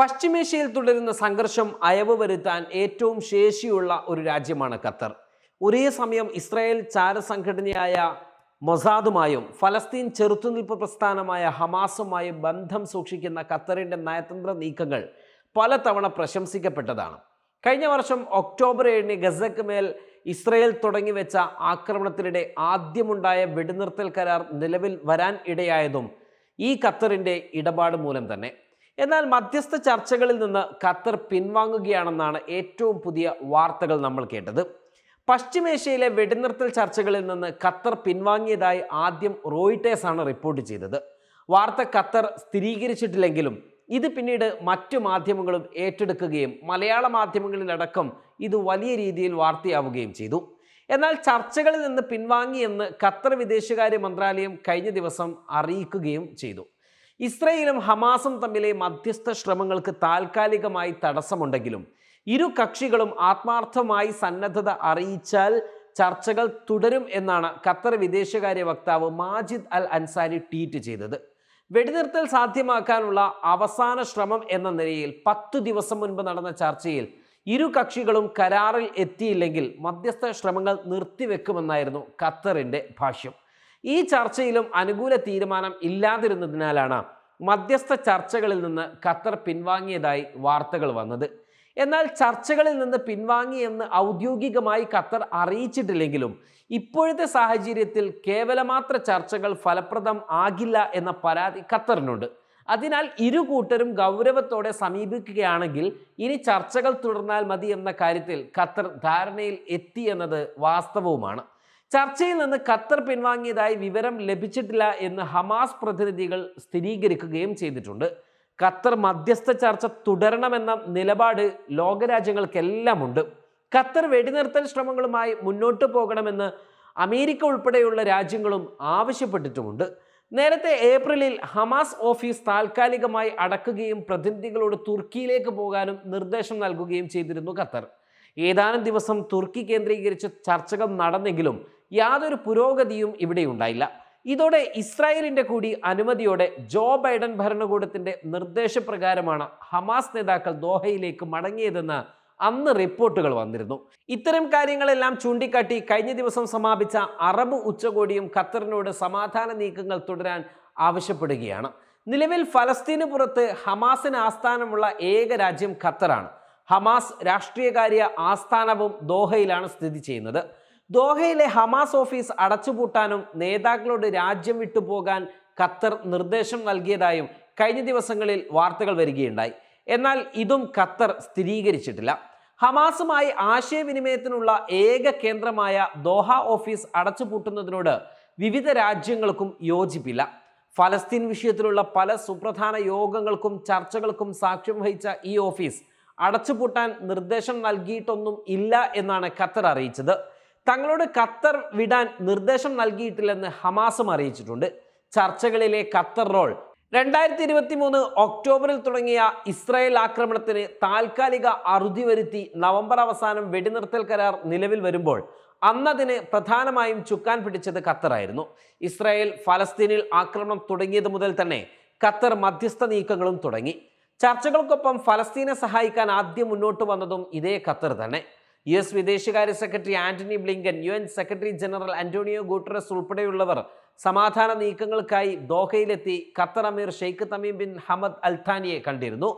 പശ്ചിമേഷ്യയിൽ തുടരുന്ന സംഘർഷം അയവ് വരുത്താൻ ഏറ്റവും ശേഷിയുള്ള ഒരു രാജ്യമാണ് ഖത്തർ. ഒരേ സമയം ഇസ്രായേൽ ചാരസംഘടനയായ മൊസാദുമായും ഫലസ്തീൻ ചെറുത്തുനിൽപ്പ് പ്രസ്ഥാനമായ ഹമാസുമായും ബന്ധം സൂക്ഷിക്കുന്ന ഖത്തറിൻ്റെ നയതന്ത്ര നീക്കങ്ങൾ പലതവണ പ്രശംസിക്കപ്പെട്ടതാണ്. കഴിഞ്ഞ വർഷം ഒക്ടോബർ 7 ഗസയ്ക്ക് മേൽ ഇസ്രായേൽ തുടങ്ങിവെച്ച ആക്രമണത്തിനിടെ ആദ്യമുണ്ടായ വെടിനിർത്തൽ കരാർ നിലവിൽ വരാൻ ഇടയായതും ഈ ഖത്തറിൻ്റെ ഇടപാട് മൂലം തന്നെ. എന്നാൽ മധ്യസ്ഥ ചർച്ചകളിൽ നിന്ന് ഖത്തർ പിൻവാങ്ങുകയാണെന്നാണ് ഏറ്റവും പുതിയ വാർത്തകൾ നമ്മൾ കേട്ടത്. പശ്ചിമേഷ്യയിലെ വെടിനിർത്തൽ ചർച്ചകളിൽ നിന്ന് ഖത്തർ പിൻവാങ്ങിയതായി ആദ്യം റോയിട്ടേഴ്സ് ആണ് റിപ്പോർട്ട് ചെയ്തത്. വാർത്ത ഖത്തർ സ്ഥിരീകരിച്ചിട്ടില്ലെങ്കിലും ഇത് പിന്നീട് മറ്റു മാധ്യമങ്ങളും ഏറ്റെടുക്കുകയും മലയാള മാധ്യമങ്ങളിലടക്കം ഇത് വലിയ രീതിയിൽ വാർത്തയാവുകയും ചെയ്തു. എന്നാൽ ചർച്ചകളിൽ നിന്ന് പിൻവാങ്ങിയെന്ന് ഖത്തർ വിദേശകാര്യ മന്ത്രാലയം കഴിഞ്ഞ ദിവസം അറിയിക്കുകയും ചെയ്തു. ഇസ്രയേലും ഹമാസും തമ്മിലെ മധ്യസ്ഥ ശ്രമങ്ങൾക്ക് താൽക്കാലികമായി തടസ്സമുണ്ടെങ്കിലും ഇരു കക്ഷികളും ആത്മാർത്ഥമായി സന്നദ്ധത അറിയിച്ചാൽ ചർച്ചകൾ തുടരും എന്നാണ് ഖത്തർ വിദേശകാര്യ വക്താവ് മാജിദ് അൽ അൻസാരി ട്വീറ്റ് ചെയ്തത്. വെടിനിർത്തൽ സാധ്യമാക്കാനുള്ള അവസാന ശ്രമം എന്ന നിലയിൽ 10 ദിവസം മുൻപ് നടന്ന ചർച്ചയിൽ ഇരു കക്ഷികളും കരാറിൽ എത്തിയില്ലെങ്കിൽ മധ്യസ്ഥ ശ്രമങ്ങൾ നിർത്തിവെക്കുമെന്നായിരുന്നു ഖത്തറിൻ്റെ ഭാഷ്യം. ഈ ചർച്ചയിലും അനുകൂല തീരുമാനം ഇല്ലാതിരുന്നതിനാലാണ് മധ്യസ്ഥ ചർച്ചകളിൽ നിന്ന് ഖത്തർ പിൻവാങ്ങിയതായി വാർത്തകൾ വന്നത്. എന്നാൽ ചർച്ചകളിൽ നിന്ന് പിൻവാങ്ങിയെന്ന് ഔദ്യോഗികമായി ഖത്തർ അറിയിച്ചിട്ടില്ലെങ്കിലും ഇപ്പോഴത്തെ സാഹചര്യത്തിൽ കേവലമാത്ര ചർച്ചകൾ ഫലപ്രദം ആകില്ല എന്ന പരാതി ഖത്തറിനുണ്ട്. അതിനാൽ ഇരു കൂട്ടരും ഗൗരവത്തോടെ സമീപിക്കുകയാണെങ്കിൽ ഇനി ചർച്ചകൾ തുടർന്നാൽ മതി എന്ന കാര്യത്തിൽ ഖത്തർ ധാരണയിൽ എത്തിയെന്നത് വാസ്തവവുമാണ്. ചർച്ചയിൽ നിന്ന് ഖത്തർ പിൻവാങ്ങിയതായി വിവരം ലഭിച്ചിട്ടില്ല എന്ന് ഹമാസ് പ്രതിനിധികൾ സ്ഥിരീകരിക്കുകയും ചെയ്തിട്ടുണ്ട്. ഖത്തർ മധ്യസ്ഥ ചർച്ച തുടരണമെന്ന നിലപാട് ലോകരാജ്യങ്ങൾക്കെല്ലാം ഉണ്ട്. ഖത്തർ വെടിനിർത്തൽ ശ്രമങ്ങളുമായി മുന്നോട്ട് പോകണമെന്ന് അമേരിക്ക ഉൾപ്പെടെയുള്ള രാജ്യങ്ങളും ആവശ്യപ്പെട്ടിട്ടുമുണ്ട്. നേരത്തെ ഏപ്രിലിൽ ഹമാസ് ഓഫീസ് താൽക്കാലികമായി അടക്കുകയും പ്രതിനിധികളോട് തുർക്കിയിലേക്ക് പോകാനും നിർദ്ദേശം നൽകുകയും ചെയ്തിരുന്നു ഖത്തർ. ഏതാനും ദിവസം തുർക്കി കേന്ദ്രീകരിച്ച് ചർച്ചകൾ നടന്നെങ്കിലും യാതൊരു പുരോഗതിയും ഇവിടെ ഉണ്ടായില്ല. ഇതോടെ ഇസ്രായേലിന്റെ കൂടി അനുമതിയോടെ ജോ ബൈഡൻ ഭരണകൂടത്തിന്റെ നിർദ്ദേശപ്രകാരമാണ് ഹമാസ് നേതാക്കൾ ദോഹയിലേക്ക് മടങ്ങിയതെന്ന് അന്ന് റിപ്പോർട്ടുകൾ വന്നിരുന്നു. ഇത്തരം കാര്യങ്ങളെല്ലാം ചൂണ്ടിക്കാട്ടി കഴിഞ്ഞ ദിവസം സമാപിച്ച അറബ് ഉച്ചകോടിയും ഖത്തറിനോട് സമാധാന നീക്കങ്ങൾ തുടരാൻ ആവശ്യപ്പെടുകയാണ്. നിലവിൽ ഫലസ്തീന് പുറത്ത് ഹമാസിന് ആസ്ഥാനമുള്ള ഏക രാജ്യം ഖത്തറാണ്. ഹമാസ് രാഷ്ട്രീയകാര്യ ആസ്ഥാനവും ദോഹയിലാണ് സ്ഥിതി ചെയ്യുന്നത്. ദോഹയിലെ ഹമാസ് ഓഫീസ് അടച്ചുപൂട്ടാനും നേതാക്കളോട് രാജ്യം വിട്ടുപോകാൻ ഖത്തർ നിർദ്ദേശം നൽകിയതായും കഴിഞ്ഞ ദിവസങ്ങളിൽ വാർത്തകൾ വരികയുണ്ടായി. എന്നാൽ ഇതും ഖത്തർ സ്ഥിരീകരിച്ചിട്ടില്ല. ഹമാസുമായി ആശയവിനിമയത്തിനുള്ള ഏക കേന്ദ്രമായ ദോഹ ഓഫീസ് അടച്ചുപൂട്ടുന്നതിനോട് വിവിധ രാജ്യങ്ങൾക്കും യോജിപ്പില്ല. ഫലസ്തീൻ വിഷയത്തിലുള്ള പല സുപ്രധാന യോഗങ്ങൾക്കും ചർച്ചകൾക്കും സാക്ഷ്യം വഹിച്ച ഈ ഓഫീസ് അടച്ചുപൂട്ടാൻ നിർദ്ദേശം നൽകിയിട്ടൊന്നും ഇല്ല എന്നാണ് ഖത്തർ അറിയിച്ചത്. തങ്ങളോട് ഖത്തർ വിടാൻ നിർദ്ദേശം നൽകിയിട്ടില്ലെന്ന് ഹമാസും അറിയിച്ചിട്ടുണ്ട്. ചർച്ചകളിലെ ഖത്തർ റോൾ 2023 ഒക്ടോബറിൽ തുടങ്ങിയ ഇസ്രായേൽ ആക്രമണത്തിന് താൽക്കാലിക അറുതി വരുത്തി നവംബർ അവസാനം വെടിനിർത്തൽ കരാർ നിലവിൽ വരുമ്പോൾ അന്നതിന് പ്രധാനമായും ചുക്കാൻ പിടിച്ചത് ഖത്തറായിരുന്നു. ഇസ്രായേൽ ഫലസ്തീനിൽ ആക്രമണം തുടങ്ങിയത് മുതൽ തന്നെ ഖത്തർ മധ്യസ്ഥ നീക്കങ്ങളും തുടങ്ങി. ചർച്ചകൾക്കൊപ്പം ഫലസ്തീനെ സഹായിക്കാൻ ആദ്യം മുന്നോട്ട് വന്നതും ഇതേ ഖത്തർ തന്നെ. US വിദേശകാര്യ secretary Antony Blinken, UN secretary general Antonio Guterres ഉൾപ്പെടെയുള്ളവർ സമാധാന നീക്കങ്ങൾക്കായി ദോഹയിലെത്തി ഖത്തർ അമീർ ഷെയ്ഖ് തമീം ബിൻ ഹമദ് അൽഥാനിയെ കണ്ടിരുന്നു.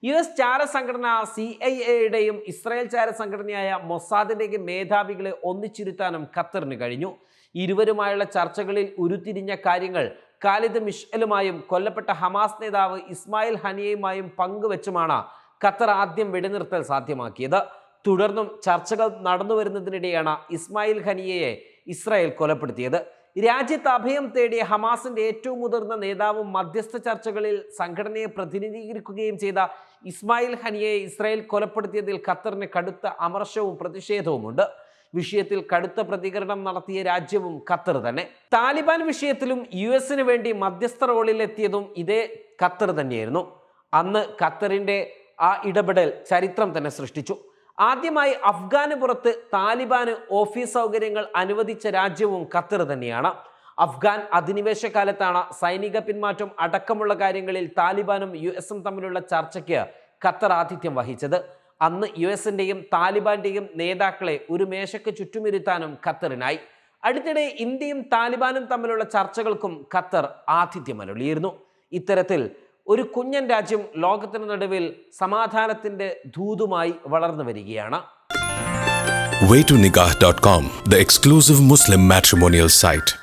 US ചാരസംഘടന CIA-യുടെയും ഇസ്രായേൽ ചാരസംഘടനയായ മൊസാദിന്റെയും മേധാവികളെ ഒന്നിച്ചിരുത്താനും ഖത്തറിന് കഴിഞ്ഞു. ഇരുവരുമായുള്ള ചർച്ചകളിൽ ഉരുത്തിരിഞ്ഞ കാര്യങ്ങൾ ഖാലിദ് മിഷ്അലുമായും കൊല്ലപ്പെട്ട ഹമാസ് നേതാവ് ഇസ്മായിൽ ഹനിയയുമായും പങ്കുവെച്ചുമാണ് ഖത്തർ ആദ്യം വെടിനിർത്തൽ സാധ്യമാക്കിയത്. തുടർന്നും ചർച്ചകൾ നടന്നു വരുന്നതിനിടെയാണ് ഇസ്മായിൽ ഹനിയയെ ഇസ്രായേൽ കൊലപ്പെടുത്തിയത്. രാജ്യത്ത് അഭയം തേടിയ ഹമാസിന്റെ ഏറ്റവും മുതിർന്ന നേതാവും മധ്യസ്ഥ ചർച്ചകളിൽ സംഘടനയെ പ്രതിനിധീകരിക്കുകയും ചെയ്ത ഇസ്മായിൽ ഹനിയയെ ഇസ്രായേൽ കൊലപ്പെടുത്തിയതിൽ ഖത്തറിന് കടുത്ത അമർഷവും പ്രതിഷേധവുമുണ്ട്. വിഷയത്തിൽ കടുത്ത പ്രതികരണം നടത്തിയ രാജ്യവും ഖത്തർ തന്നെ. താലിബാൻ വിഷയത്തിലും US വേണ്ടി മധ്യസ്ഥ റോളിലെത്തിയതും ഇതേ ഖത്തർ തന്നെയായിരുന്നു. അന്ന് ഖത്തറിൻ്റെ ആ ഇടപെടൽ ചരിത്രം തന്നെ സൃഷ്ടിച്ചു. ആദ്യമായി അഫ്ഗാന് പുറത്ത് താലിബാന് ഓഫീസ് സൗകര്യങ്ങൾ അനുവദിച്ച രാജ്യവും ഖത്തർ തന്നെയാണ്. അഫ്ഗാൻ അധിനിവേശ കാലത്താണ് സൈനിക പിന്മാറ്റം അടക്കമുള്ള കാര്യങ്ങളിൽ താലിബാനും US തമ്മിലുള്ള ചർച്ചയ്ക്ക് ഖത്തർ ആതിഥ്യം വഹിച്ചത്. അന്ന് US-ന്റെയും താലിബാന്റെയും നേതാക്കളെ ഒരു മേശയ്ക്ക് ചുറ്റുമിരുത്താനും ഖത്തറിനായി. അടുത്തിടെ ഇന്ത്യയും താലിബാനും തമ്മിലുള്ള ചർച്ചകൾക്കും ഖത്തർ ആതിഥ്യമരുളിയിരുന്നു. ഇത്തരത്തിൽ ഒരു കുഞ്ഞൻ രാജ്യം ലോകത്തിന് നടുവിൽ സമാധാനത്തിന്റെ ദൂതുമായി വളർന്നു വരികയാണ്. Waytonikah.com, the exclusive Muslim matrimonial site.